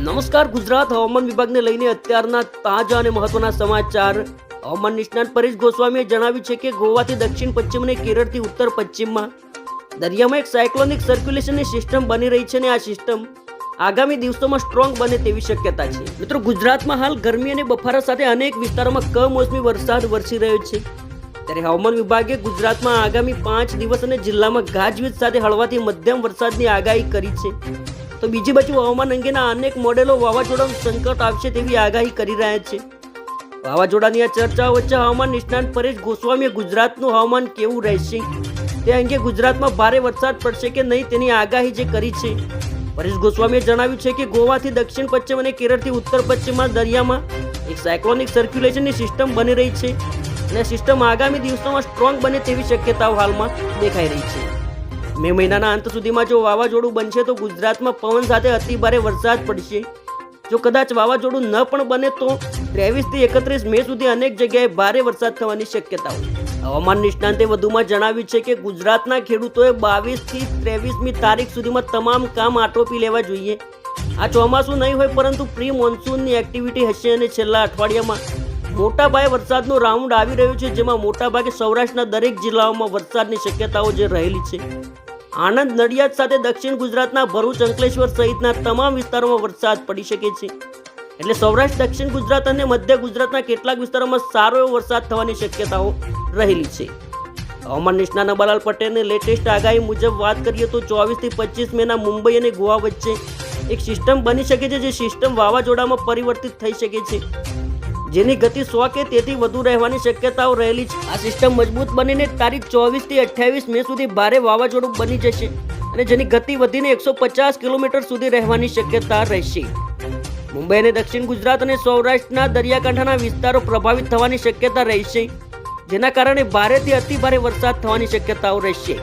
નમસ્કાર. ગુજરાત હવામાન વિભાગને લઈને અત્યારના તાજા અને મહત્વના સમાચાર. હવામાન નિષ્ણાત પરેશ ગોસ્વામીએ જણાવ્યું છે કે ગોવાથી દક્ષિણ પશ્ચિમ અને કેરળથી ઉત્તર પશ્ચિમમાં દરિયામાં એક સાયક્લોનિક સર્ક્યુલેશનની સિસ્ટમ બની રહી છે અને આ સિસ્ટમ આગામી દિવસોમાં સ્ટ્રોંગ બને તેવી શક્યતા છે. મિત્રો, ગુજરાતમાં હાલ ગરમી અને બફારા સાથે અનેક વિસ્તારોમાં કમોસમી વરસાદ વરસી રહ્યો છે. ત્યારે હવામાન વિભાગે ગુજરાતમાં આગામી 5 દિવસ અને જિલ્લામાં ગાજવીજ સાથે હળવાથી મધ્યમ વરસાદની આગાહી કરી છે. તો બીજી બાજુ હવામાન અંગેના અનેક મોડેલો વાવાઝોડાનું સંકટ આવશે તેવી આગાહી કરી રહ્યા છે. વાવાઝોડાની આ ચર્ચાઓ વચ્ચે હવામાન નિષ્ણાત પરેશ ગોસ્વામીએ ગુજરાતનું હવામાન કેવું રહેશે તે અંગે ગુજરાતમાં ભારે વરસાદ પડશે કે નહીં તેની આગાહી જે કરી છે. પરેશ ગોસ્વામીએ જણાવ્યું છે કે ગોવાથી દક્ષિણ પશ્ચિમ અને કેરળથી ઉત્તર પશ્ચિમમાં દરિયામાં એક સાયક્લોનિક સર્ક્યુલેશનની સિસ્ટમ બની રહી છે અને સિસ્ટમ આગામી દિવસોમાં સ્ટ્રોંગ બને તેવી શક્યતાઓ હાલમાં દેખાઈ રહી છે. મે મહિનાના અંત સુધીમાં જો વાવાઝોડું બનશે તો ગુજરાતમાં પવન સાથે અતિભારે વરસાદ પડશે. જો કદાચ વાવાઝોડું ન પણ બને તો 23 થી 31 મે સુધી અનેક જગ્યાએ ભારે વરસાદ થવાની શક્યતાઓ. હવામાન નિષ્ણાંતે વધુમાં જણાવ્યું છે કે ગુજરાતના ખેડૂતોએ 22 થી 23મી તારીખ સુધીમાં તમામ કામ આટોપી લેવા જોઈએ. આ ચોમાસું નહીં હોય પરંતુ પ્રી મોન્સૂનની એક્ટિવિટી હશે અને છેલ્લા અઠવાડિયામાં મોટા પાયે વરસાદનો રાઉન્ડ આવી રહ્યો છે, જેમાં મોટાભાગે સૌરાષ્ટ્રના દરેક જિલ્લાઓમાં વરસાદની શક્યતાઓ જે રહેલી છે. આણંદ, નડિયાદ સાથે દક્ષિણ ગુજરાતના ભરૂચ, અંકલેશ્વર સહિતના તમામ વિસ્તારોમાં વરસાદ પડી શકે છે. એટલે સૌરાષ્ટ્ર, દક્ષિણ ગુજરાત અને મધ્ય ગુજરાતના કેટલાક વિસ્તારોમાં સારો એવો વરસાદ થવાની શક્યતાઓ રહેલી છે. હવામાન નિષ્ણાત નબાલાલ પટેલની લેટેસ્ટ આગાહી મુજબ વાત કરીએ તો 24 થી 25 મેના મુંબઈ અને ગોવા વચ્ચે એક સિસ્ટમ બની શકે છે, જે સિસ્ટમ વાવાઝોડામાં પરિવર્તિત થઈ શકે છે, જેની ગતિ 100 કે તેથી વધુ રહેવાની શક્યતાઓ રહેલી છે. આ સિસ્ટમ મજબૂત બનીને તારીખ 24 થી 28 મે સુધી ભારે વાવાઝોડું બની જશે અને જેની ગતિ વધીને 150 કિલોમીટર સુધી રહેવાની શક્યતા રહેશે. મુંબઈ અને દક્ષિણ ગુજરાત અને સૌરાષ્ટ્રના દરિયાકાંઠાના વિસ્તારો પ્રભાવિત થવાની શક્યતા રહેશે, જેના કારણે ભારેથી અતિભારે વરસાદ થવાની શક્યતાઓ રહેશે.